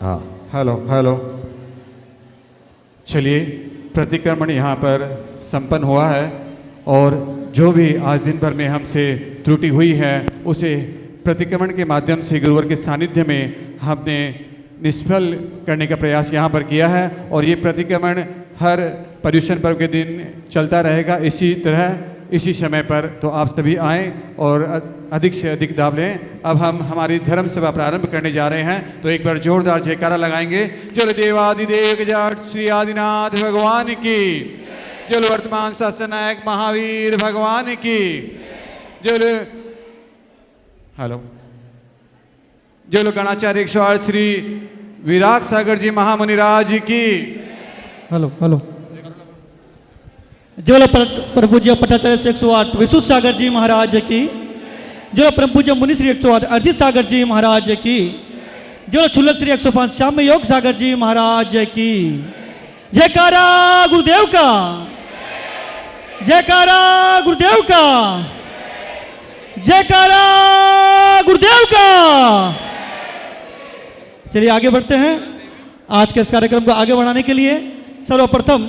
हाँ hello hello. चलिए, प्रतिक्रमण यहाँ पर संपन्न हुआ है और जो भी आज दिन भर में हमसे त्रुटि हुई है उसे प्रतिक्रमण के माध्यम से गुरुवर के सानिध्य में हमने निष्फल करने का प्रयास यहाँ पर किया है और ये प्रतिक्रमण हर पर्युषण पर्व के दिन चलता रहेगा इसी तरह इसी समय पर। तो आप सभी आएँ और अधिक से अधिक लाभ लें। अब हम हमारी धर्म सभा प्रारंभ करने जा रहे हैं, तो एक बार जोरदार जयकारा लगाएंगे। जल देवादिदेव जाट श्री आदिनाथ भगवान की, जल वर्तमान शासन नायक महावीर भगवान की, जल हेलो जल गणाचार्य 108 श्री विराग सागर जी महामुनिराज की। Hello hello. जय परम पूज्य पटाचार्य श्री 108 विशुद्ध सागर जी महाराज की। जय परम पूज्य मुनि श्री 108 अर्जित सागर जी महाराज की। जय छुल्लक श्री 105 श्याम योग सागर जी महाराज की। जयकारा गुरुदेव का, जयकारा गुरुदेव का, जयकारा गुरुदेव का। चलिए आगे बढ़ते हैं। आज के इस कार्यक्रम को आगे बढ़ाने के लिए सर्वप्रथम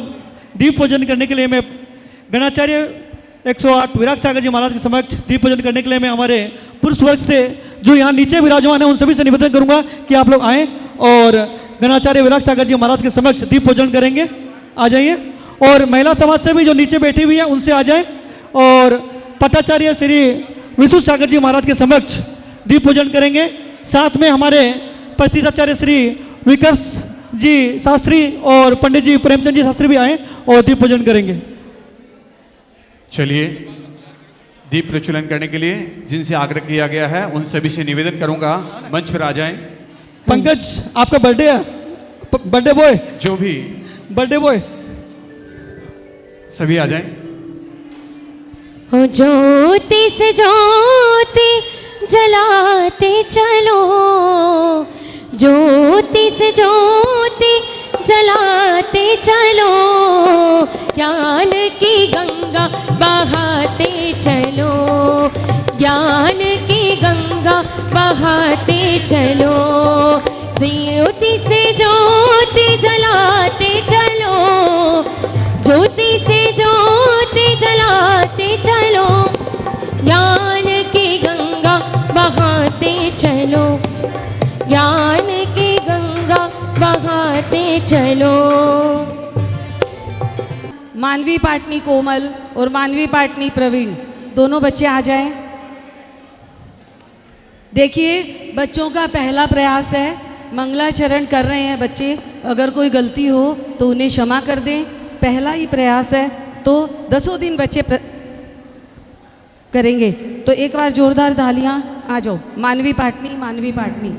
दीप पूजन करने के लिए मैं गणाचार्य 108 विराग सागर जी महाराज के समक्ष दीप पूजन करने के लिए मैं हमारे पुरुष वर्ग से जो यहाँ नीचे विराजमान है उन सभी से निवेदन करूंगा कि आप लोग आएँ और गणाचार्य विराग सागर जी महाराज के समक्ष दीप पूजन करेंगे। आ जाइए। और महिला समाज से भी जो नीचे बैठी हुई है उनसे आ जाए और पटाचार्य श्री विशुद्ध सागर जी महाराज के समक्ष दीप पूजन करेंगे। साथ में हमारे प्रतिष्ठाचार्य श्री विकर्ष जी शास्त्री और पंडित जी प्रेमचंद जी शास्त्री भी आए और दीप पूजन करेंगे। चलिए, दीप प्रज्वलन करने के लिए जिनसे आग्रह किया गया है उन सभी से निवेदन करूंगा मंच पर आ जाएं। पंकज आपका बर्थडे है, बर्थडे बॉय, जो भी बर्थडे बॉय सभी आ जाएं। हो ज्योति से ज्योति जलाते चलो, ज्योति से ज्योति जलाते चलो, ज्ञान की गंगा बहाते चलो, ज्ञान की गंगा बहाते चलो। ज्योति से ज्योति जलाते चलो, ज्योति से ज्योति जलाते चलो, ज्ञान की गंगा बहाते चलो, ज्ञान की गंगा बहाते चलो। मानवी पाटनी कोमल और मानवी पाटनी प्रवीण दोनों बच्चे आ जाएं। देखिए, बच्चों का पहला प्रयास है, मंगलाचरण कर रहे हैं बच्चे। अगर कोई गलती हो तो उन्हें क्षमा कर दें। पहला ही प्रयास है तो 10 दिन बच्चे करेंगे। तो एक बार जोरदार तालियां। आ जाओ, मानवी पाटनी, मानवी पाटनी।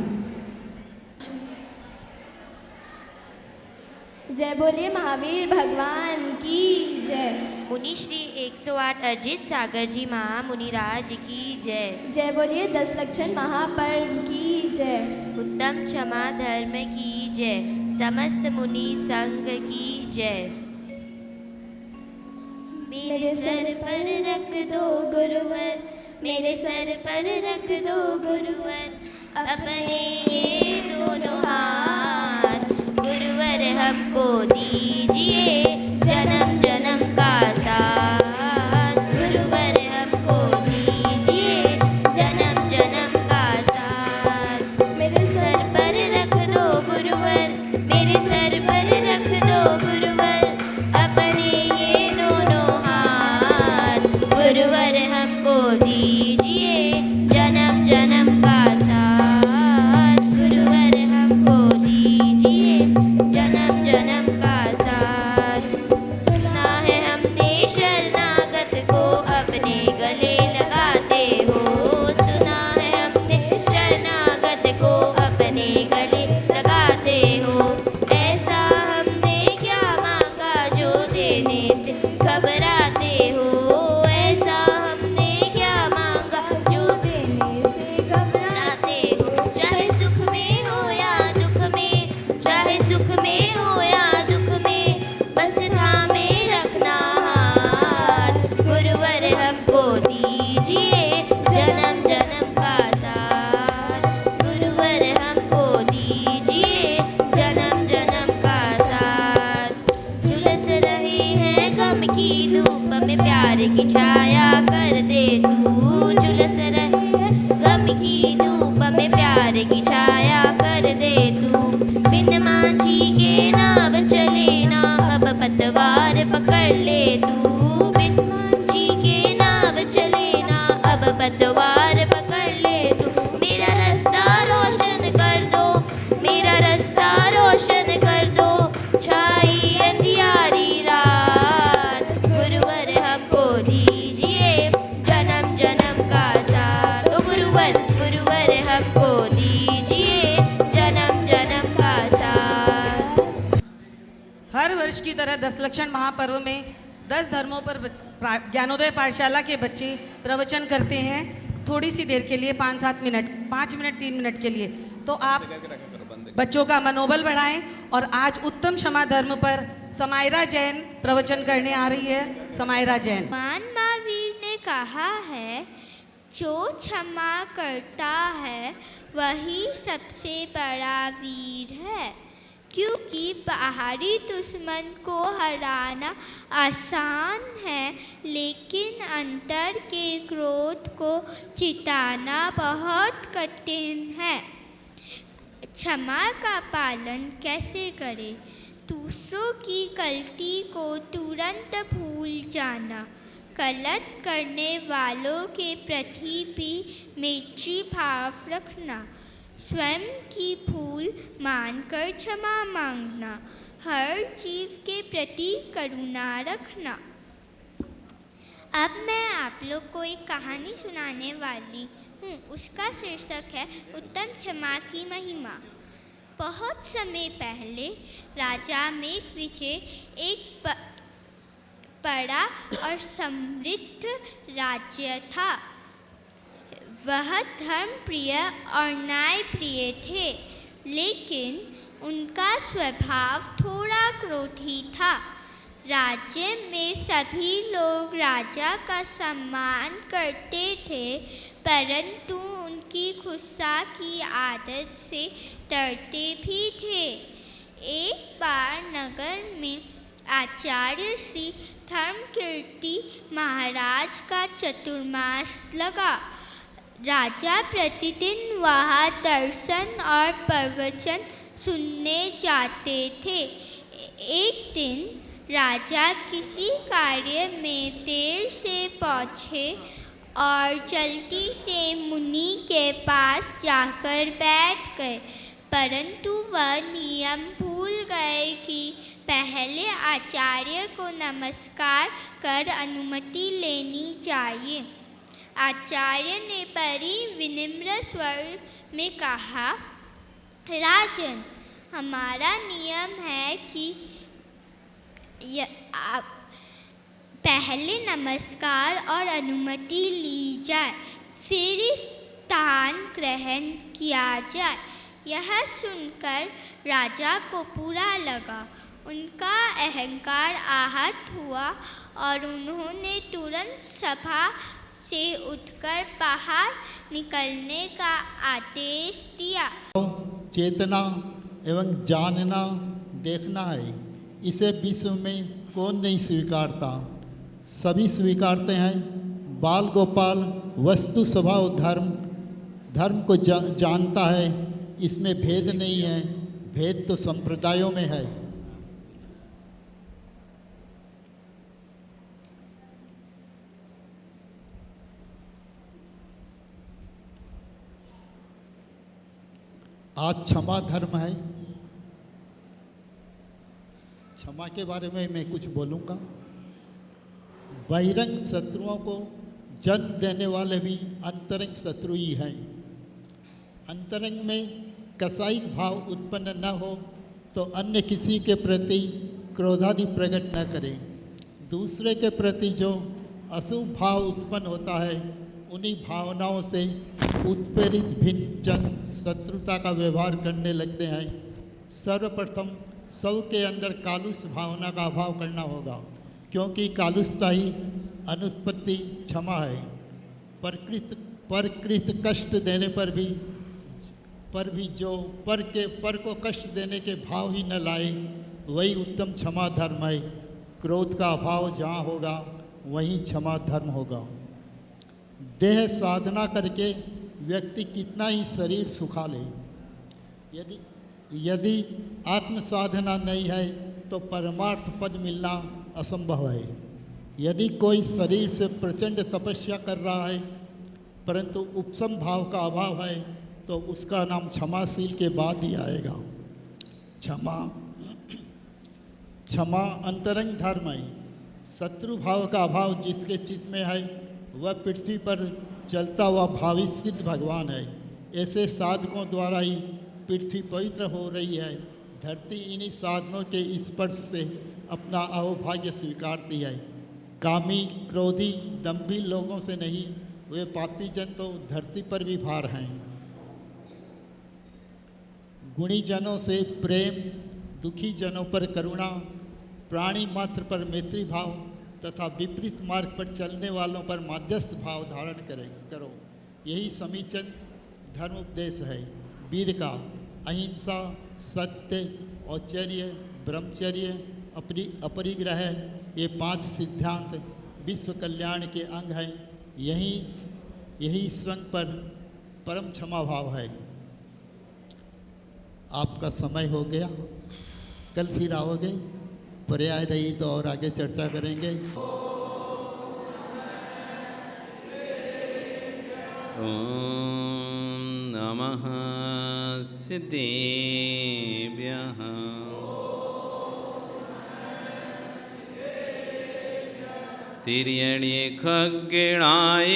जय बोलिए महावीर भगवान की जय। मुनि श्री 108 अर्जित सागर जी महामुनिराज की जय। जय बोलिए 10 लक्षण महापर्व की जय। उत्तम क्षमा धर्म की जय। समस्त मुनि संघ की जय। मेरे सर पर रख दो गुरुवर, मेरे सर पर रख दो गुरुवर, अपने ये दोनों हाथ गुरुवर हमको दीजिए जन्म जन्म का साथ, गुरुवर हमको दीजिए जन्म जन्म का साथ। मेरे सर पर रख दो गुरुवर, मेरे सर पर रख दो गुरुवर, अपने ये दोनों हाथ गुरुवर हमको दीजिए जन्म जन्म का साथ, गुरुवर हमको दीजिए जन्म जन्म का साथ। हर वर्ष की तरह 10 लक्षण महापर्व में 10 धर्मों पर ज्ञानोदय पाठशाला के बच्चे प्रवचन करते हैं थोड़ी सी देर के लिए, 5-7 मिनट, 5 मिनट 3 मिनट के लिए। तो आप बच्चों का मनोबल बढ़ाएं। और आज उत्तम क्षमा धर्म पर समायरा जैन प्रवचन करने आ रही है। समायरा जैन। भगवान महावीर ने कहा है, जो क्षमा करता है वही सबसे बड़ा वीर है, क्योंकि बाहरी दुश्मन को हराना आसान है, लेकिन अंतर के क्रोध को चिताना बहुत कठिन है। क्षमा का पालन कैसे करें? दूसरों की गलती को तुरंत भूल जाना, गलत करने वालों के प्रति भी मैत्री भाव रखना, स्वयं की भूल मानकर क्षमा मांगना, हर जीव के प्रति करुणा रखना। अब मैं आप लोग को एक कहानी सुनाने वाली हूँ। उसका शीर्षक है उत्तम क्षमा की महिमा। बहुत समय पहले राजा मेघविजय एक बड़ा और समृद्ध राज्य था। वह धर्म प्रिय और न्याय प्रिय थे, लेकिन उनका स्वभाव थोड़ा क्रोधी था। राज्य में सभी लोग राजा का सम्मान करते थे, परंतु उनकी गुस्सा की आदत से डरते भी थे। एक बार नगर में आचार्य श्री धर्मकीर्ति महाराज का चतुर्मास लगा। राजा प्रतिदिन वहाँ दर्शन और प्रवचन सुनने जाते थे। एक दिन राजा किसी कार्य में देर से पहुँचे और जल्दी से मुनि के पास जाकर बैठ गए, परंतु वह नियम भूल गए कि पहले आचार्य को नमस्कार कर अनुमति लेनी चाहिए। आचार्य ने बड़ी विनम्र स्वर में कहा, राजन, हमारा नियम है कि पहले नमस्कार और अनुमति ली जाए, फिर स्थान ग्रहण किया जाए। यह सुनकर राजा को बुरा लगा। उनका अहंकार आहत हुआ और उन्होंने तुरंत सभा से उठकर बाहर निकलने का आदेश दिया। चेतना एवं जानना देखना है, इसे विश्व में कौन नहीं स्वीकारता? सभी स्वीकारते हैं। बाल गोपाल वस्तु स्वभाव धर्म को जानता है, इसमें भेद नहीं है, भेद तो संप्रदायों में है। आज क्षमा धर्म है। क्षमा के बारे में मैं कुछ बोलूँगा। बहिरंग शत्रुओं को जन्म देने वाले भी अंतरंग शत्रु ही हैं। अंतरंग में कसायिक भाव उत्पन्न न हो तो अन्य किसी के प्रति क्रोधादि प्रकट न करें। दूसरे के प्रति जो अशुभ भाव उत्पन्न होता है, उन्हीं भावनाओं से उत्प्रेरित भिन्न जन शत्रुता का व्यवहार करने लगते हैं। सर्वप्रथम सबके अंदर कालुष भावना का अभाव करना होगा, क्योंकि कालुषता ही अनुत्पत्ति क्षमा है। परकृत कष्ट देने पर भी जो पर को कष्ट देने के भाव ही न लाए, वही उत्तम क्षमा धर्म है। क्रोध का अभाव जहाँ होगा वहीं क्षमा धर्म होगा। देह साधना करके व्यक्ति कितना ही शरीर सुखा ले, यदि आत्म साधना नहीं है तो परमार्थ पद मिलना असंभव है। यदि कोई शरीर से प्रचंड तपस्या कर रहा है परंतु उपशम भाव का अभाव है, तो उसका नाम क्षमाशील के बाद ही आएगा। क्षमा अंतरंग धर्म है। शत्रु भाव का अभाव जिसके चित्त में है वह पृथ्वी पर चलता हुआ भावी सिद्ध भगवान है। ऐसे साधकों द्वारा ही पृथ्वी पवित्र हो रही है। धरती इन्हीं साधनों के स्पर्श से अपना अहोभाग्य स्वीकारती है। कामी, क्रोधी, दंभी लोगों से नहीं, वे पापी जन तो धरती पर भी भार हैं। गुणी जनों से प्रेम, दुखी जनों पर करुणा, प्राणी मात्र पर मैत्री भाव तथा विपरीत मार्ग पर चलने वालों पर मध्यस्थ भाव धारण करो। यही समीचीन धर्म उपदेश है। वीर का अहिंसा, सत्य, औचर्य, ब्रह्मचर्य, अपरिग्रह, ये 5 सिद्धांत विश्व कल्याण के अंग हैं। यही स्वयं पर परम क्षमा भाव है। आपका समय हो गया, कल फिर आओगे, पर्याय रही तो और आगे चर्चा करेंगे। ओम नमः सिद्धेभ्यः। तिर्यण्ये खग्गणाय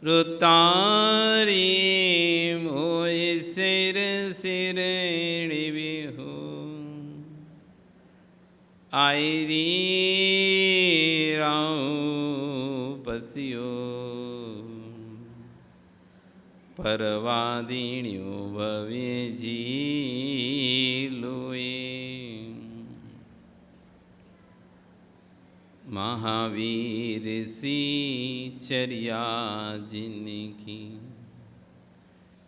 रुतारी मोय सिर सिरणिविहु आयरी राउ पसियो परवादिन्यो भवे जीलोए। महावीर सी चर्या जिनकी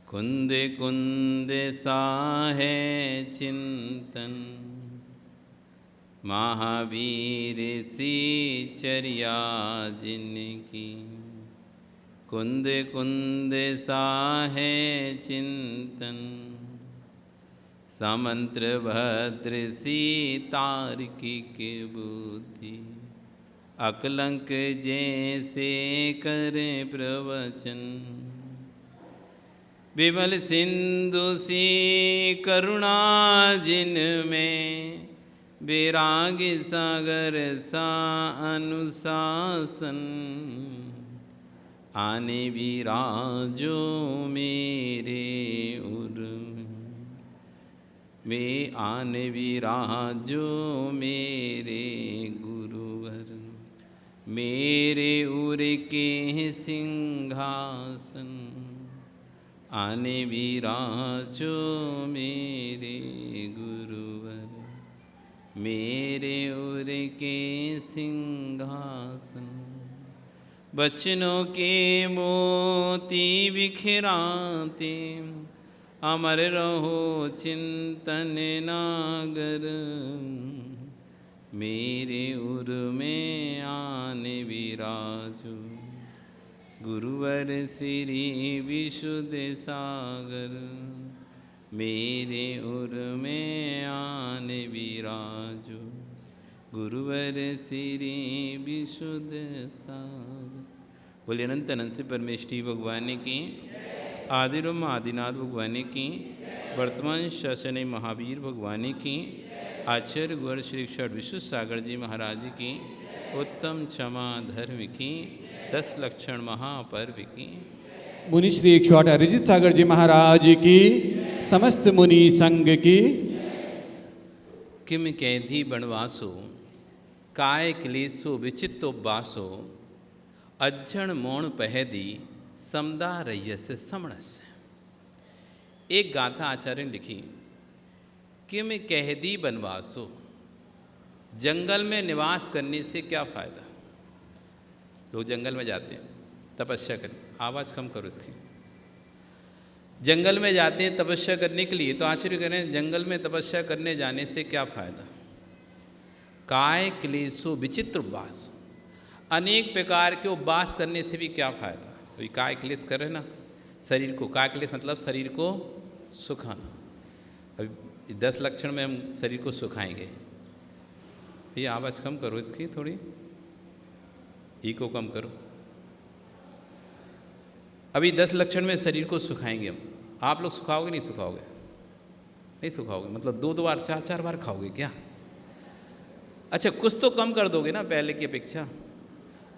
कुंद कुंद सा है चिंतन। महावीर सी चर्या जिनकी कुंद कुंद सा है चिंतन। समंत्र भद्र सी तार्किक बुद्धि अकलंक जैसे करे प्रवचन। विमल सिंधु सी करुणा जिनमें विराग सागर सा अनुशासन। आने विराजो मेरे उर में आने विराजो मेरे गुरुवर। मेरे उर के सिंहासन आने विराजो मेरे गुरुवर। मेरे उर के सिंहासन। बचनों के मोती बिखराते अमर रहो चिंतन नागर। मेरे उर में आने विराजो गुरुवर श्री विशुद्ध सागर। मेरे उर में आने विराजो गुरुवर श्री विशुद्ध सागर। बोले अनंत अनंत से परमेष्ठी भगवान की, आदिरम आदिनाथ भगवान की, वर्तमान शासन महावीर भगवान की, आचार्य गुरु श्री षड विशुद्ध सागर जी महाराज की, उत्तम क्षमा धर्म की, 10 लक्षण महापर्व की। मुनि श्री 108 अरिजित सागर जी महाराज की, समस्त मुनि संघ की। किम कैधी बनवासो काय क्लेशो विचित्तो बासो। अज्जन मौन पहदी समदा रयस समणस। एक गाथा आचार्य ने लिखी, किम कैदी बनवासो। जंगल में निवास करने से क्या फ़ायदा। लोग जंगल में जाते हैं तपस्या करने, आवाज़ कम करो इसकी। जंगल में जाते हैं तपस्या करने के लिए, तो आचार्य कह रहे हैं जंगल में तपस्या करने जाने से क्या फ़ायदा। काय क्लेशो विचित्र उपवास। अनेक प्रकार के उपवास करने से भी क्या फ़ायदा। तो ये काय क्लेश कर रहे ना शरीर को। काय क्लेश मतलब शरीर को सुखाना। अभी 10 लक्षण में हम शरीर को सुखाएंगे। ये आवाज़ कम करो इसकी थोड़ी, इको कम करो। अभी 10 लक्षण में शरीर को सुखाएंगे हम। आप लोग सुखाओगे नहीं सुखाओगे? नहीं सुखाओगे मतलब 2 बार 4 बार खाओगे क्या? अच्छा कुछ तो कम कर दोगे ना पहले की अपेक्षा।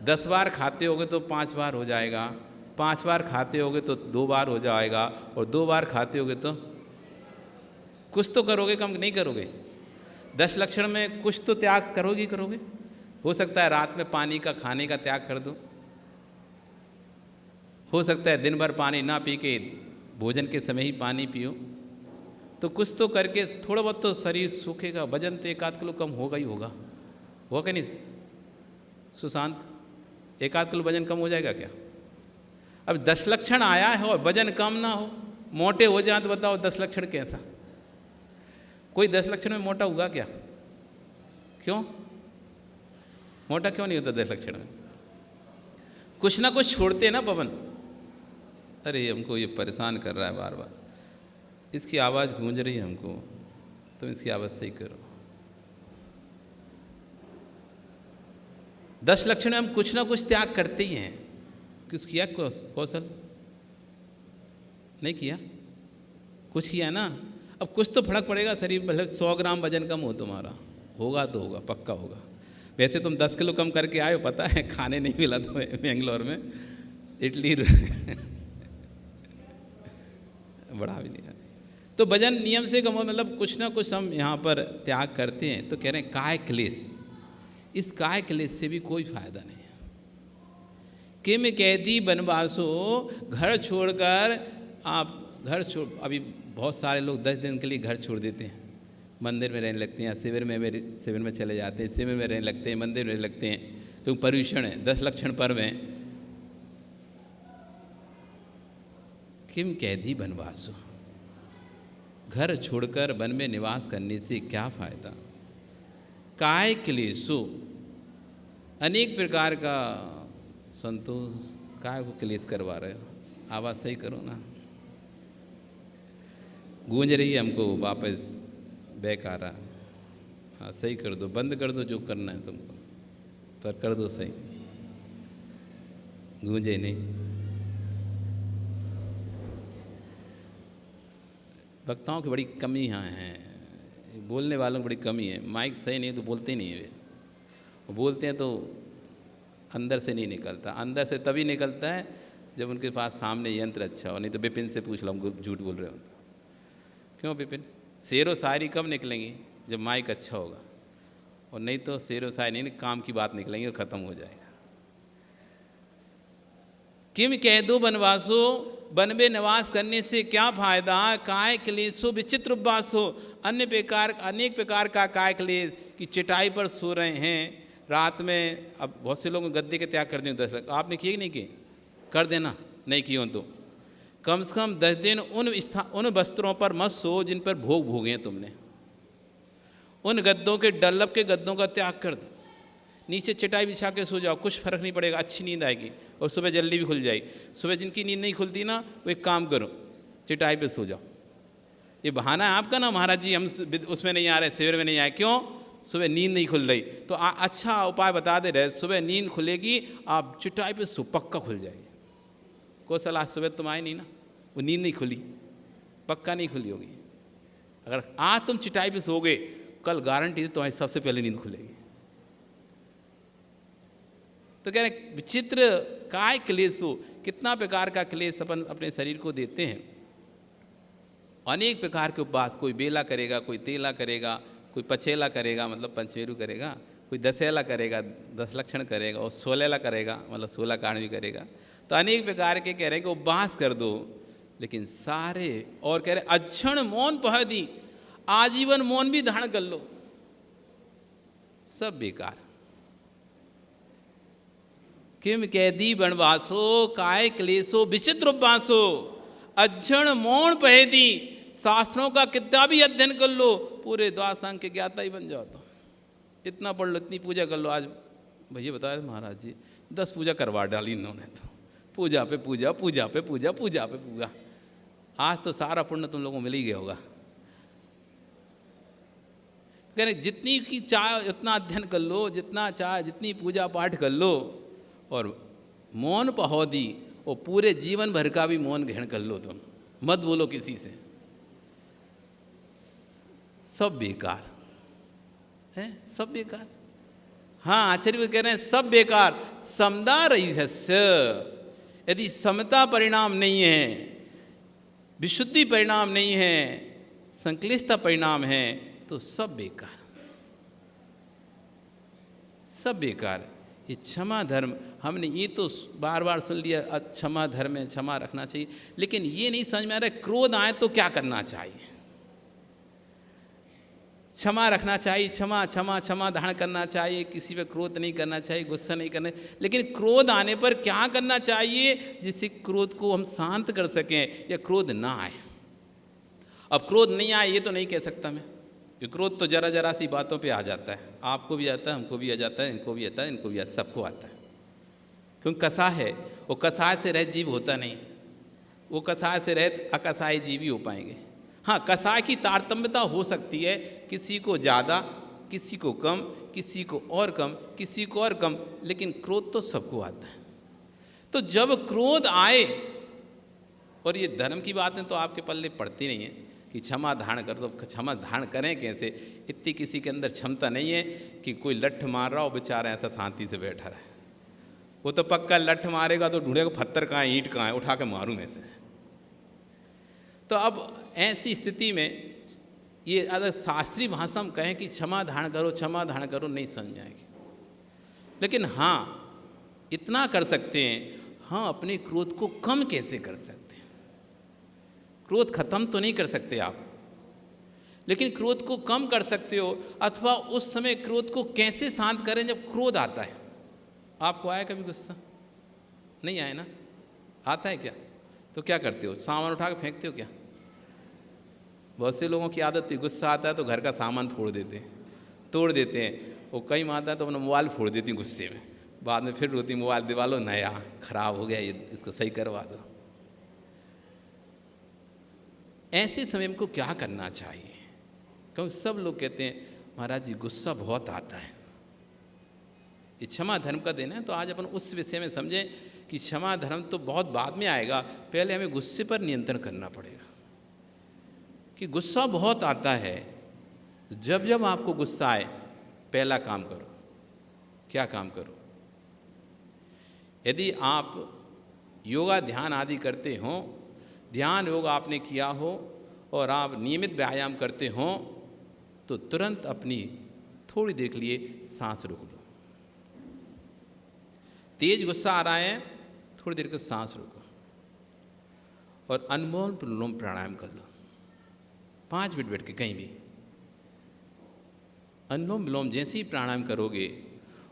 10 बार खाते होगे तो 5 बार हो जाएगा, 5 बार खाते होगे तो 2 बार हो जाएगा, और 2 बार खाते होगे तो कुछ तो करोगे, कम नहीं करोगे। 10 लक्षण में कुछ तो त्याग करोगे करोगे। हो सकता है रात में पानी का खाने का त्याग कर दो, हो सकता है दिन भर पानी ना पी के भोजन के समय ही पानी पियो, तो कुछ तो करके थोड़ा बहुत तो शरीर सूखेगा। वजन तो 1-8 किलो कम होगा ही होगा कि नहीं सुशांत? 1-8 किलो वजन कम हो जाएगा क्या? अब 10 लक्षण आया है और वजन कम ना हो, मोटे हो जाए तो बताओ 10 लक्षण कैसा? कोई 10 लक्षण में मोटा हुआ क्या? क्यों मोटा क्यों नहीं होता 10 लक्षण में? कुछ ना कुछ छोड़ते हैं ना पवन। अरे हमको ये परेशान कर रहा है बार बार, इसकी आवाज़ गूंज रही है हमको, तुम इसकी आवाज़ सही करो। 10 लक्षण में हम कुछ ना कुछ त्याग करते ही हैं। किस किया कौशल? नहीं किया? कुछ किया ना। अब कुछ तो फर्क पड़ेगा शरीर, मतलब 100 ग्राम वजन कम हो तुम्हारा, होगा तो होगा, पक्का होगा। वैसे तुम 10 किलो कम करके आए हो, पता है, खाने नहीं मिला तुम्हें बेंगलोर में, इडली बढ़ा भी नहीं। तो वजन नियम से कम हो, मतलब कुछ ना कुछ हम यहाँ पर त्याग करते हैं। तो कह रहे हैं काय क्लेश, इस काय क्लेश से भी कोई फायदा नहीं है। किम कैदी बनवासो, घर छोड़कर आप घर छोड़, अभी बहुत सारे लोग 10 दिन के लिए घर छोड़ देते हैं, मंदिर में रहने लगते हैं, शिविर में चले जाते हैं, शिविर में रहने लगते हैं, मंदिर में रहने लगते हैं, क्योंकि पर्यूषण है, 10 लक्षण पर्व हैं। किम कैदी बनवासो, घर छोड़कर वन में निवास करने से क्या फायदा? काय क्लेशो, अनेक प्रकार का संतोष, काय को क्लेश करवा रहे हो? आवाज़ सही करो ना, गूंज रही है हमको, वापस बैक आ रहा। हाँ सही कर दो, बंद कर दो जो करना है तुमको, पर कर दो सही, गूंजे नहीं। वक्ताओं की बड़ी कमी यहाँ है, बोलने वालों की बड़ी कमी है। माइक सही नहीं तो बोलते नहीं है, वे बोलते हैं तो अंदर से नहीं निकलता। अंदर से तभी निकलता है जब उनके पास सामने यंत्र अच्छा हो। नहीं तो विपिन से पूछ लो, हमको झूठ बोल रहे हो। क्यों विपिन? शेरो शायरी कब निकलेंगी? जब माइक अच्छा होगा, और नहीं तो शेरो शायरी नहीं, काम की बात निकलेंगी और ख़त्म हो जाएगा। किम कह दो बनवासो, वन में निवास करने से क्या फायदा? काय क्लेशो विचित्र उपवासो, अनेक प्रकार का काय क्लेश की चटाई पर सो रहे हैं रात में। अब बहुत से लोग गद्दे के त्याग कर दें 10 लाख, आपने किए कि नहीं किए? कर देना, नहीं किए हो तो कम से कम 10 दिन उन वस्त्रों पर मत सो जिन पर भोग भोगे तुमने। उन गद्दों के, डल्लब के गद्दों का त्याग कर दो, नीचे चटाई बिछा के सो जाओ, कुछ फर्क नहीं पड़ेगा, अच्छी नींद आएगी और सुबह जल्दी भी खुल जाएगी। सुबह जिनकी नींद नहीं खुलती ना, वो एक काम करो, चटाई पे सो जाओ। ये बहाना है आपका ना, महाराज जी हम उसमें नहीं आ रहे, शिविर में नहीं आए, क्यों? सुबह नींद नहीं खुल रही। तो अच्छा उपाय बता दे रहे, सुबह नींद खुलेगी, आप चटाई पे सो, पक्का खुल जाएगी। कौशल आज सुबह तुम आए नहीं ना, वो नींद नहीं खुली, पक्का नहीं खुली होगी। अगर आज तुम चटाई पे सोओगे, कल गारंटी तुम्हारी सबसे पहले नींद खुलेगी। तो कह रहे विचित्र काय क्लेशो, कितना प्रकार का क्लेश अपन अपने शरीर को देते हैं। अनेक प्रकार के उपवास, कोई बेला करेगा, कोई तेला करेगा, कोई पचेला करेगा मतलब पंचमेरु करेगा, कोई दशेला करेगा, 10 लक्षण करेगा, और 16ला करेगा मतलब 16 कांड भी करेगा। तो अनेक प्रकार के कह रहे हैं कि उपवास कर दो, लेकिन सारे, और कह रहे अक्षण मौन पह दी, आजीवन मौन भी धारण कर लो, सब बेकार। किम कैदी बनवासो, काय क्लेशो विचित्र उपवासो, अक्षण मौन पह दी, शास्त्रों का कितना भी अध्ययन कर लो, पूरे द्वादशांग के ज्ञाता ही बन जाओ। तो इतना पढ़ लो, इतनी पूजा कर लो। आज भैया बताया महाराज जी 10 पूजा करवा डाली इन्होंने, तो पूजा पे पूजा, पूजा पे पूजा, पूजा पे पूजा। आज तो सारा पुण्य तुम लोगों को मिल ही गया होगा। कह रहे जितनी की चाहे उतना अध्ययन कर लो, जितना चाहे जितनी पूजा पाठ कर लो, और मौन पहौदी, और पूरे जीवन भर का भी मौन ग्रहण कर लो, तुम मत बोलो किसी से, सब बेकार है, सब बेकार। हाँ आचार्य कह रहे हैं सब बेकार। समदा रही यदि समता परिणाम नहीं है, विशुद्धि परिणाम नहीं है, संक्लिष्टता परिणाम है, तो सब बेकार, सब बेकार। ये क्षमा धर्म, हमने ये तो बार बार सुन लिया, क्षमा धर्म है, क्षमा रखना चाहिए, लेकिन ये नहीं समझ में आ रहा है क्रोध आए तो क्या करना चाहिए। क्षमा रखना चाहिए, क्षमा क्षमा क्षमा धारण करना चाहिए, किसी पे क्रोध नहीं करना चाहिए, गुस्सा नहीं करना, लेकिन क्रोध आने पर क्या करना चाहिए जिससे क्रोध को हम शांत कर सकें या क्रोध ना आए। अब क्रोध नहीं आए ये तो नहीं कह सकता मैं, कि क्रोध तो जरा जरा सी बातों पे आ जाता है, आपको भी आता है, हमको भी आ जाता है, इनको भी आता है, इनको भी आता है, सबको आता है, क्योंकि कसाय है, वो कसाय से रहित जीव होता नहीं, वो कसाय से रहित अकसाय जीव ही हो पाएंगे। हाँ, कसाय की तारतम्यता हो सकती है, किसी को ज़्यादा, किसी को कम, किसी को और कम, किसी को और कम, लेकिन क्रोध तो सबको आता है। तो जब क्रोध आए, और ये धर्म की बातें तो आपके पल्ले पड़ती नहीं है कि क्षमा धारण कर दो, क्षमा धारण करें कैसे, इतनी किसी के अंदर क्षमता नहीं है कि कोई लठ मार रहा हो बेचारा ऐसा शांति से बैठा रहे। वो तो पक्का लठ मारेगा तो ढूंढेगा पत्थर कहाँ है, ईंट कहाँ है, उठा के मारूं मैं से। तो अब ऐसी स्थिति में ये अगर शास्त्रीय भाषा में कहें कि क्षमा धारण करो, क्षमा धारण करो, नहीं समझ आएगी। लेकिन हाँ, इतना कर सकते हैं, हाँ अपने क्रोध को कम कैसे कर सकते हैं। क्रोध खत्म तो नहीं कर सकते आप, लेकिन क्रोध को कम कर सकते हो, अथवा उस समय क्रोध को कैसे शांत करें जब क्रोध आता है। आपको आया कभी गुस्सा? नहीं आया ना? आता है क्या? तो क्या करते हो? सामान उठा के फेंकते हो क्या? बहुत से लोगों की आदत थी, गुस्सा आता है तो घर का सामान फोड़ देते हैं, तोड़ देते हैं। वो कई माता तो अपना मोबाइल फोड़ देती गुस्से में, बाद में फिर रोती मोबाइल दिवा लो नया, खराब हो गया, ये इसको सही करवा दो। ऐसे समय को क्या करना चाहिए? क्योंकि सब लोग कहते हैं महाराज जी गुस्सा बहुत आता है। ये क्षमा धर्म का दिन है, तो आज अपन उस विषय में समझें कि क्षमा धर्म तो बहुत बाद में आएगा, पहले हमें गुस्से पर नियंत्रण करना पड़ेगा। कि गुस्सा बहुत आता है, जब जब आपको गुस्सा आए पहला काम करो। क्या काम करो? यदि आप योगा ध्यान आदि करते हो, ध्यान योग आपने किया हो और आप नियमित व्यायाम करते हो, तो तुरंत अपनी थोड़ी देर के लिए सांस रोक लो। तेज गुस्सा आ रहा है, थोड़ी देर को सांस रोको और अनुलोम विलोम प्राणायाम कर लो। 5 मिनट बैठ के कहीं भी अनुलोम विलोम जैसे ही प्राणायाम करोगे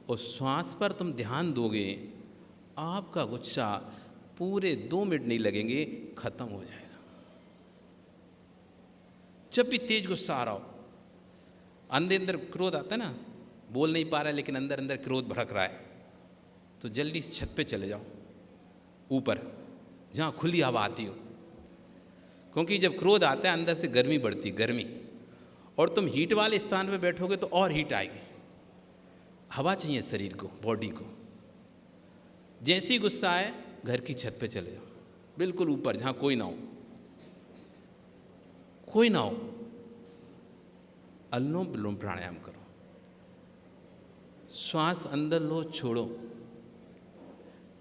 और श्वास पर तुम ध्यान दोगे, आपका गुस्सा पूरे 2 मिनट नहीं लगेंगे, खत्म हो जाएगा। जब भी तेज गुस्सा आ रहा हो, अंदर अंदर क्रोध आता है ना, बोल नहीं पा रहा है लेकिन अंदर अंदर क्रोध भड़क रहा है, तो जल्दी छत पे चले जाओ, ऊपर जहाँ खुली हवा आती हो। क्योंकि जब क्रोध आता है अंदर से गर्मी बढ़ती, गर्मी, और तुम हीट वाले स्थान पे बैठोगे तो और हीट आएगी। हवा चाहिए शरीर को, बॉडी को। जैसे ही गुस्सा आए घर की छत पे चले जाओ, बिल्कुल ऊपर जहाँ कोई ना हो, कोई ना हो। अनुलोम विलोम प्राणायाम करो, श्वास अंदर लो, छोड़ो।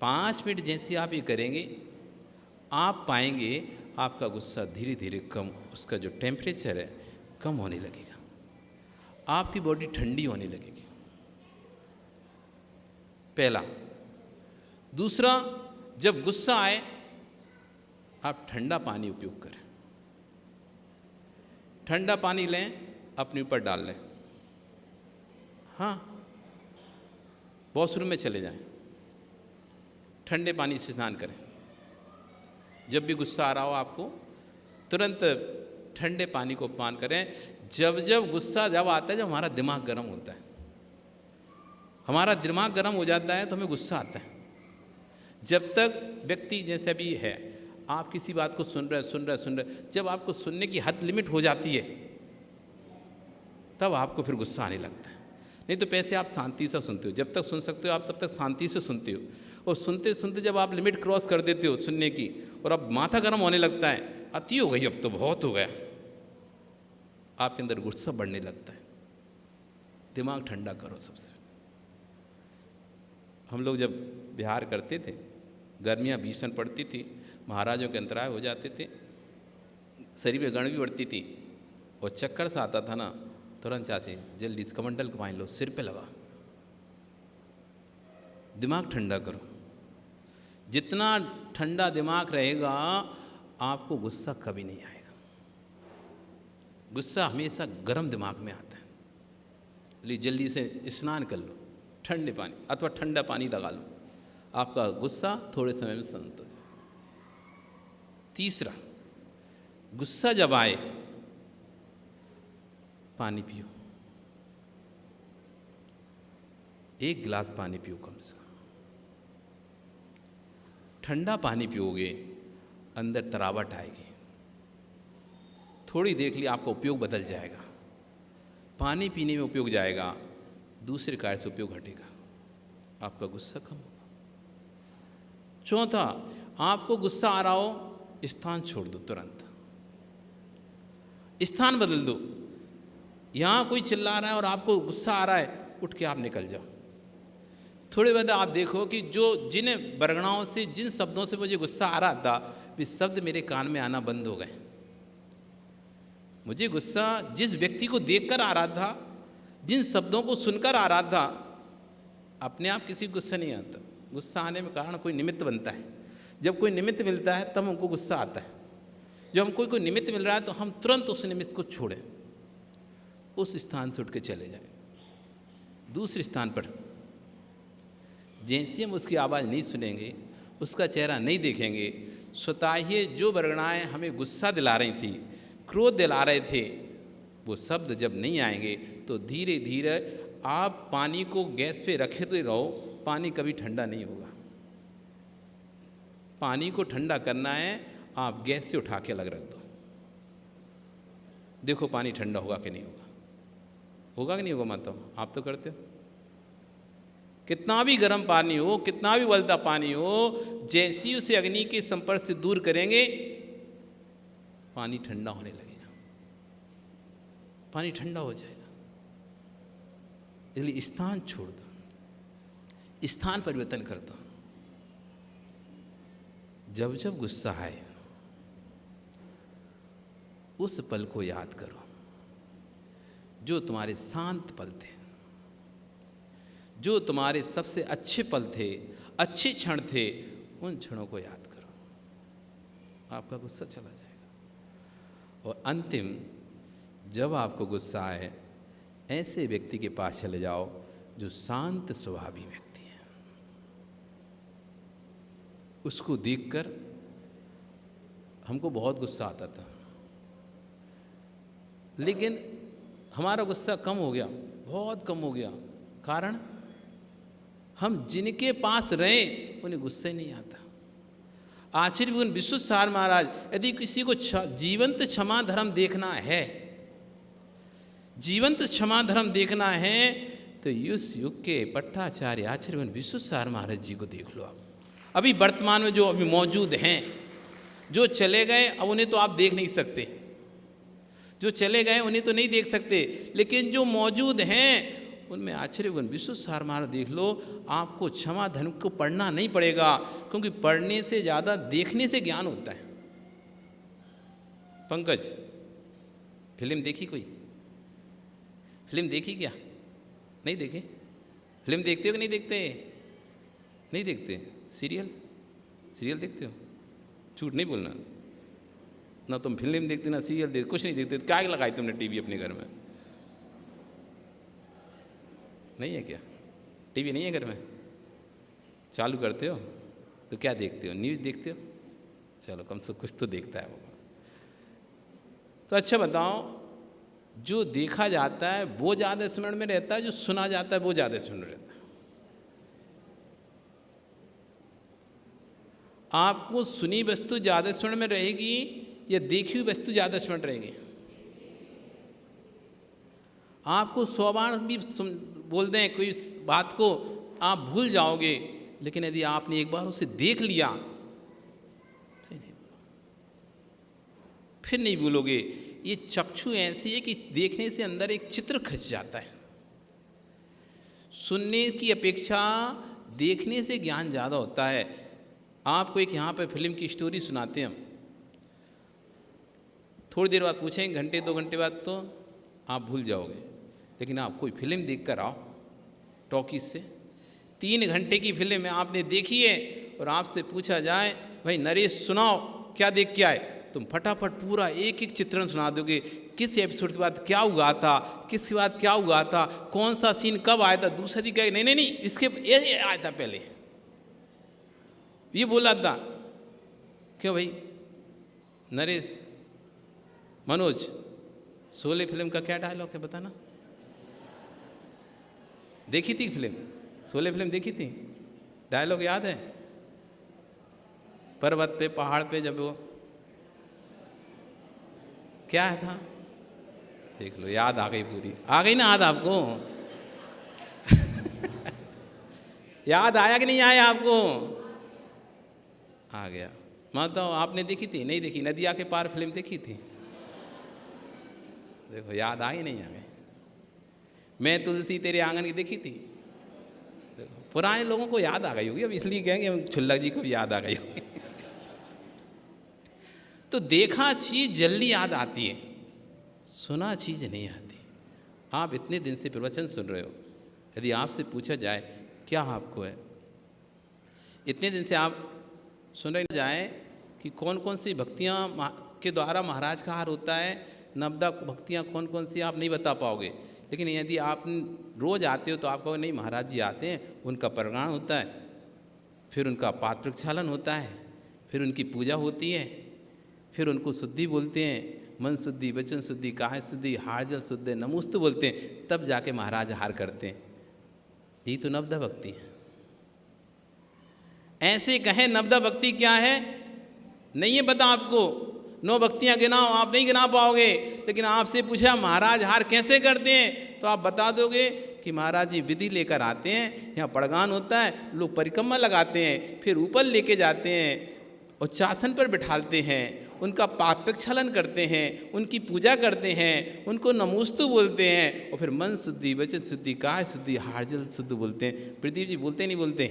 5 मिनट जैसे आप ये करेंगे, आप पाएंगे आपका गुस्सा धीरे धीरे कम, उसका जो टेम्परेचर है कम होने लगेगा, आपकी बॉडी ठंडी होने लगेगी। पहला। दूसरा, जब गुस्सा आए आप ठंडा पानी उपयोग करें। ठंडा पानी लें, अपने ऊपर डाल लें। हाँ, वॉशरूम में चले जाएं, ठंडे पानी से स्नान करें। जब भी गुस्सा आ रहा हो आपको, तुरंत ठंडे पानी को पान करें। जब जब गुस्सा जब आता है, जब हमारा दिमाग गर्म होता है, हमारा दिमाग गर्म हो जाता है तो हमें गुस्सा आता है। जब तक व्यक्ति जैसे भी है, आप किसी बात को सुन रहे, जब आपको सुनने की हद लिमिट हो जाती है, तब आपको फिर गुस्सा आने लगता है। नहीं तो पैसे आप शांति से सुनते हो, जब तक सुन सकते हो आप तब तक शांति से सुनते हो। और सुनते सुनते जब आप लिमिट क्रॉस कर देते हो सुनने की, और अब माथा गर्म होने लगता है, अति हो गई, अब तो बहुत हो गया, आपके अंदर गुस्सा बढ़ने लगता है। दिमाग ठंडा करो सबसे। हम लोग जब बिहार करते थे गर्मियाँ भीषण पड़ती थी, महाराजों के अंतराय हो जाते थे, शरीर में गण भी बढ़ती थी और चक्कर सा आता था ना, तुरंत चाचे जल्दी से कमंडल को बांध लो, सिर पे लगा, दिमाग ठंडा करो। जितना ठंडा दिमाग रहेगा आपको गुस्सा कभी नहीं आएगा। गुस्सा हमेशा गर्म दिमाग में आता है, इसलिए जल्दी से स्नान कर लो ठंडे पानी अथवा ठंडा पानी लगा लो, आपका गुस्सा थोड़े समय में शांत हो जाए। तीसरा, गुस्सा जब आए पानी पियो, 1 गिलास पानी पियो कम से कम। ठंडा पानी पियोगे अंदर तरावट आएगी, थोड़ी देर के लिए आपका उपयोग बदल जाएगा, पानी पीने में उपयोग जाएगा, दूसरे कार्य से उपयोग घटेगा, आपका गुस्सा कम होगा। चौथा, आपको गुस्सा आ रहा हो, स्थान छोड़ दो, तुरंत स्थान बदल दो। यहाँ कोई चिल्ला रहा है और आपको गुस्सा आ रहा है, उठ के आप निकल जाओ। थोड़े बाद आप देखो कि जिन बरगनाओं से, जिन शब्दों से मुझे गुस्सा आ रहा था, वे शब्द मेरे कान में आना बंद हो गए। मुझे गुस्सा जिस व्यक्ति को देखकर आ रहा था, जिन शब्दों को सुनकर आ रहा था, अपने आप किसी को गुस्सा नहीं आता। गुस्सा आने में कारण कोई निमित्त बनता है। जब कोई निमित्त मिलता है तब हमको गुस्सा आता है। जब हमको कोई निमित्त मिल रहा है तो हम तुरंत उस निमित्त को छोड़ें, उस स्थान से उठ के चले जाएं दूसरे स्थान पर। जैसे हम उसकी आवाज़ नहीं सुनेंगे, उसका चेहरा नहीं देखेंगे, स्वतः ही जो बरगनाएँ हमें गुस्सा दिला रही थी, क्रोध दिला रहे थे, वो शब्द जब नहीं आएंगे तो धीरे धीरे आप पानी को गैस पे रखते रहो, पानी कभी ठंडा नहीं होगा। पानी को ठंडा करना है, आप गैस से उठा के अलग रख दो, देखो पानी ठंडा होगा कि नहीं होगा। होगा कि नहीं होगा माता? आप तो करते हो। कितना भी गर्म पानी हो, कितना भी उबलता पानी हो, जैसे ही उसे अग्नि के संपर्क से दूर करेंगे पानी ठंडा होने लगेगा, पानी ठंडा हो जाएगा। इसलिए स्थान छोड़ दो, स्थान परिवर्तन कर दो। जब जब गुस्सा आए उस पल को याद करो जो तुम्हारे शांत पल थे, जो तुम्हारे सबसे अच्छे पल थे, अच्छे क्षण थे, उन क्षणों को याद करो, आपका गुस्सा चला जाएगा। और अंतिम, जब आपको गुस्सा आए, ऐसे व्यक्ति के पास चले जाओ जो शांत स्वभावी व्यक्ति है। उसको देखकर हमको बहुत गुस्सा आता था, लेकिन हमारा गुस्सा कम हो गया, बहुत कम हो गया। कारण हम जिनके पास रहे उन्हें गुस्सा ही नहीं आता। आचार्य भगवान विश्व सार महाराज, यदि किसी को जीवंत क्षमा धर्म देखना है, जीवंत क्षमा धर्म देखना है, तो इस युग के पट्टाचार्य आचार्य भगवान विश्व सार महाराज जी को देख लो। आप अभी वर्तमान में जो अभी मौजूद हैं, जो चले गए अब उन्हें तो आप देख नहीं सकते, जो चले गए उन्हें तो नहीं देख सकते, लेकिन जो मौजूद हैं उनमें आचार्य भगवान विश्व सार महाराज देख लो। आपको क्षमा धर्म को पढ़ना नहीं पड़ेगा, क्योंकि पढ़ने से ज़्यादा देखने से ज्ञान होता है। पंकज, फिल्म देखी? कोई फिल्म देखी क्या? नहीं देखी? फिल्म देखते हो कि नहीं देखते? नहीं देखते। सीरियल देखते हो? झूठ नहीं बोलना, ना तुम फिल्म देखते ना सीरियल देखते, कुछ नहीं देखते। क्या लगाई तुमने टीवी अपने घर में? नहीं है क्या? टीवी नहीं है घर में? चालू करते हो तो क्या देखते हो? न्यूज़ देखते हो? चलो कम से कुछ तो देखता है वो। तो अच्छा बताओ, जो देखा जाता है वो ज़्यादा स्मरण में रहता है, जो सुना जाता है वो ज़्यादा स्मरण में रहता है। आपको सुनी वस्तु ज़्यादा स्मरण में रहेगी या देखी हुई वस्तु ज़्यादा स्मरण रहेगी? आपको 100 बार भी बोल दें कोई बात को, आप भूल जाओगे, लेकिन यदि आपने एक बार उसे देख लिया फिर नहीं भूलोगे। ये चक्षु ऐसी है कि देखने से अंदर एक चित्र खिंच जाता है। सुनने की अपेक्षा देखने से ज्ञान ज़्यादा होता है। आपको एक यहाँ पे फिल्म की स्टोरी सुनाते हैं हम। थोड़ी देर बाद पूछेंगे, घंटे 2 घंटे बाद तो आप भूल जाओगे, लेकिन आप कोई फिल्म देख कर आओ टॉकीज से, 3 घंटे की फिल्म है आपने देखी है, और आपसे पूछा जाए भाई नरेश सुनाओ क्या देख के आए, तुम फटाफट पूरा एक एक चित्रण सुना दोगे। किस एपिसोड के बाद क्या हुआ था, किसके बाद क्या हुआ था, कौन सा सीन कब आया था, दूसरी कहे नहीं नहीं नहीं इसके ये आया था पहले, ये बोला था। क्यों भाई नरेश, मनोज, शोले फिल्म का क्या डायलॉग है बताना? देखी थी फिल्म, शोले फिल्म देखी थी? डायलॉग याद है? पर्वत पे पहाड़ पे जब वो क्या है था, देख लो याद आ गई, पूरी आ गई ना याद आपको? याद आया कि नहीं आया आपको? आ गया। मतलब आपने देखी थी? नहीं देखी? नदिया के पार फिल्म देखी थी? देखो याद आई नहीं आ गई। मैं तुलसी तेरे आंगन की देखी थी? देखो पुराने लोगों को याद आ गई होगी, अब इसलिए कहेंगे छुल्लक जी को भी याद आ गई होगी। तो देखा चीज जल्दी याद आती है, सुना चीज नहीं आती। आप इतने दिन से प्रवचन सुन रहे हो, यदि आपसे पूछा जाए क्या आपको है, इतने दिन से आप सुन रहे जाए कि कौन कौन सी भक्तियाँ के द्वारा महाराज का हार होता है, नवदा भक्तियाँ कौन कौन सी आप नहीं बता पाओगे। लेकिन यदि आप रोज आते हो तो आप कहोगे नहीं महाराज जी आते हैं, उनका प्रणाम होता है, फिर उनका पाद प्रक्षालन होता है, फिर उनकी पूजा होती है, फिर उनको शुद्धि बोलते हैं, मन शुद्धि, वचन शुद्धि, काया शुद्धि, हार जल शुद्धि, नमोस्तु बोलते हैं, तब जाके महाराज हार करते हैं। यही तो नवदा भक्ति है। ऐसे कहें नवदा भक्ति क्या है, नहीं है पता आपको, 9 भक्तियां गिनाओ, आप नहीं गिना पाओगे। लेकिन आपसे पूछा महाराज हार कैसे करते हैं, तो आप बता दोगे कि महाराज जी विधि लेकर आते हैं, यहाँ पड़गान होता है, लोग परिक्रमा लगाते हैं, फिर ऊपर लेके जाते हैं और चासन पर बिठालते हैं, उनका पाप प्रक्षालन करते हैं, उनकी पूजा करते हैं, उनको नमोस्तु बोलते हैं, और फिर मन शुद्धि, वचन शुद्धि, काय शुद्धि, हार्जल शुद्ध बोलते हैं। प्रदीप जी बोलते नहीं बोलते?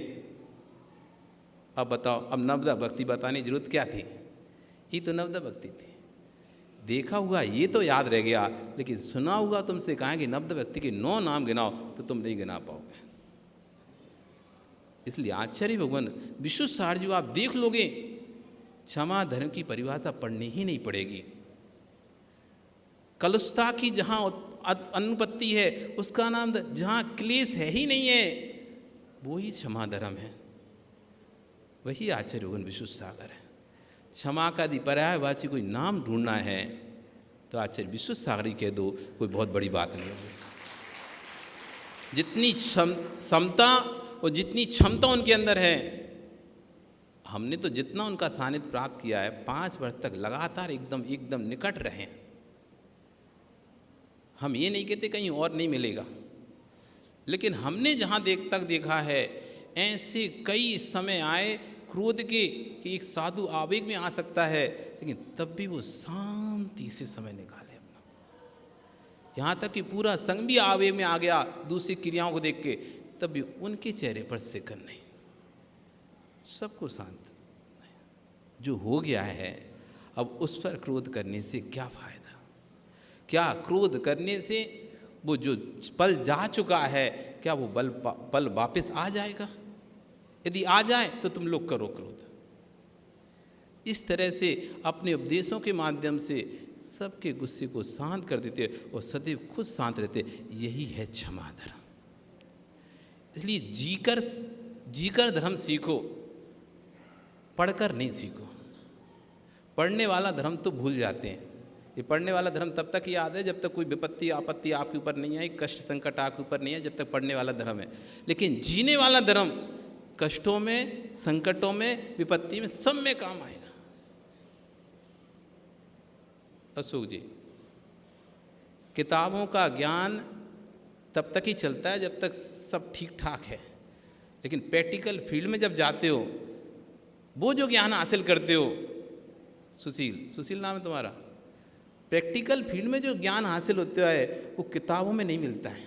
अब बताओ, अब नवदा भक्ति बताने की जरूरत क्या थी? ये तो नवदा भक्ति थी। देखा हुआ ये तो याद रह गया, लेकिन सुना हुआ तुमसे कहा कि नवदा भक्ति के 9 नाम गिनाओ, तो तुम नहीं गिना पाओगे। इसलिए आचार्य भगवान विशुद्ध सार जी आप देख लोगे, क्षमा धर्म की परिभाषा पढ़नी ही नहीं पड़ेगी। कलुषता की जहाँ अनुपत्ति है उसका नाम, जहाँ क्लेश है ही नहीं है, वो ही क्षमा धर्म है, वही आचार्य भगवान विशुद्ध सागर है। क्षमा का यदि पर्यायवाची कोई नाम ढूंढना है तो आचार्य विशुद्ध सागर ही कह दो, कोई बहुत बड़ी बात नहीं होगी। जितनी समता और जितनी क्षमता उनके अंदर है, हमने तो जितना उनका सानिध्य प्राप्त किया है, 5 वर्ष तक लगातार एकदम निकट रहे। हम ये नहीं कहते कहीं और नहीं मिलेगा, लेकिन हमने जहाँ देखा है, ऐसे कई समय आए क्रोध के कि एक साधु आवेग में आ सकता है, लेकिन तब भी वो शांति से समय निकाले अपना। यहाँ तक कि पूरा संग भी आवेग में आ गया दूसरी क्रियाओं को देख के, तब भी उनके चेहरे पर सिकन नहीं, सबको शांत। जो हो गया है अब उस पर क्रोध करने से क्या फायदा? क्या क्रोध करने से वो जो पल जा चुका है, क्या वो पल वापस आ जाएगा? यदि आ जाए तो तुम लोग करो क्रोध। इस तरह से अपने उपदेशों के माध्यम से सबके गुस्से को शांत कर देते और सदैव खुद शांत रहते। यही है क्षमा धर्म। इसलिए जीकर धर्म सीखो, पढ़कर नहीं सीखो। पढ़ने वाला धर्म तो भूल जाते हैं। ये पढ़ने वाला धर्म तब तक याद है जब तक कोई विपत्ति आपत्ति आपके ऊपर नहीं आई, कष्ट संकट आपके ऊपर नहीं है, जब तक पढ़ने वाला धर्म है। लेकिन जीने वाला धर्म कष्टों में, संकटों में, विपत्ति में, सब में काम आएगा। अशोक जी, किताबों का ज्ञान तब तक ही चलता है जब तक सब ठीक ठाक है, लेकिन प्रैक्टिकल फील्ड में जब जाते हो, वो जो ज्ञान हासिल करते हो, सुशील नाम है तुम्हारा, प्रैक्टिकल फील्ड में जो ज्ञान हासिल होता है वो किताबों में नहीं मिलता है।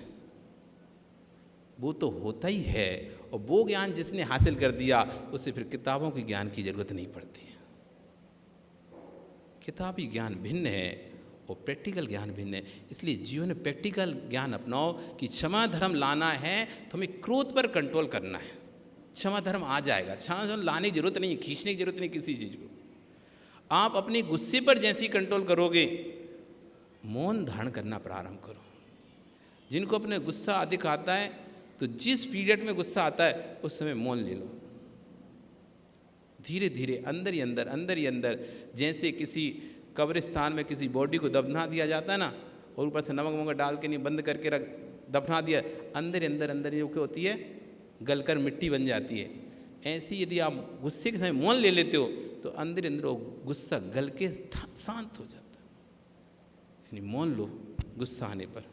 वो तो होता ही है और वो ज्ञान जिसने हासिल कर दिया उसे फिर किताबों के ज्ञान की जरूरत नहीं पड़ती है। किताबी ज्ञान भिन्न है और प्रैक्टिकल ज्ञान भिन्न है। इसलिए जीवन में प्रैक्टिकल ज्ञान अपनाओ कि क्षमा धर्म लाना है तो हमें क्रोध पर कंट्रोल करना है। क्षमा धर्म आ जाएगा, क्षमा धर्म लाने की जरूरत नहीं है, खींचने की जरूरत नहीं किसी चीज़ को। आप अपने गुस्से पर जैसे ही कंट्रोल करोगे, मौन धारण करना प्रारंभ करो। जिनको अपने गुस्सा अधिक आता है तो जिस पीरियड में गुस्सा आता है उस समय मौन ले लो। धीरे धीरे अंदर ही अंदर जैसे किसी कब्रिस्तान में किसी बॉडी को दफना दिया जाता है ना, और ऊपर से नमक वमक डाल के नहीं बंद करके रख दफना दिया, अंदर ही क्या होती है, गलकर मिट्टी बन जाती है। ऐसी यदि आप गुस्से के समय मौन ले लेते हो तो अंदर वो गुस्सा गल के शांत हो जाता है। इसलिए मौन लो गुस्सा आने पर।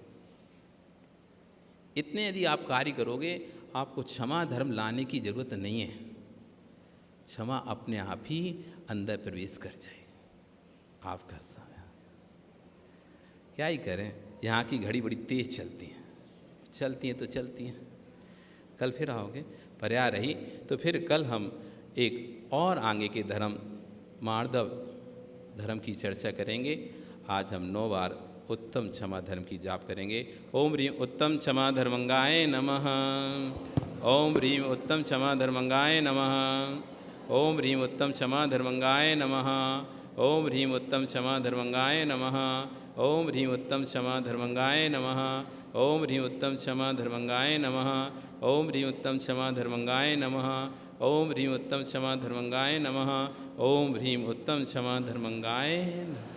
इतने यदि आप कार्य करोगे, आपको क्षमा धर्म लाने की जरूरत नहीं है। क्षमा अपने आप ही अंदर प्रवेश कर जाए। आपका समय क्या ही करें, यहाँ की घड़ी बड़ी तेज चलती हैं तो चलती हैं। कल फिर आओगे, पर्याय रही तो फिर कल हम एक और आगे के धर्म मार्दव धर्म की चर्चा करेंगे। आज हम 9 बार उत्तम क्षमा धर्म की जाप करेंगे। ओम ह्रीं उत्तम क्षमा धर्मंगाय नमः। ओम ह्रीं उत्तम क्षमा धर्मंगाय नमः। ओम ह्रीं उत्तम क्षमा धर्मंगाय नमः। ओम ह्रीं उत्तम क्षमा धर्मंगाय नमः। ओम ह्रीं उत्तम क्षमा धर्मंगाय नमः। ओम ह्रीं उत्तम क्षमा धर्मंगाय नमः। ओम ह्रीं उत्तम क्षमा धर्मंगाय नमः। ओम ह्रीं उत्तम क्षमा धर्मंगाय नमः। ओम ह्रीं उत्तम क्षमा धर्मंगाय नमः।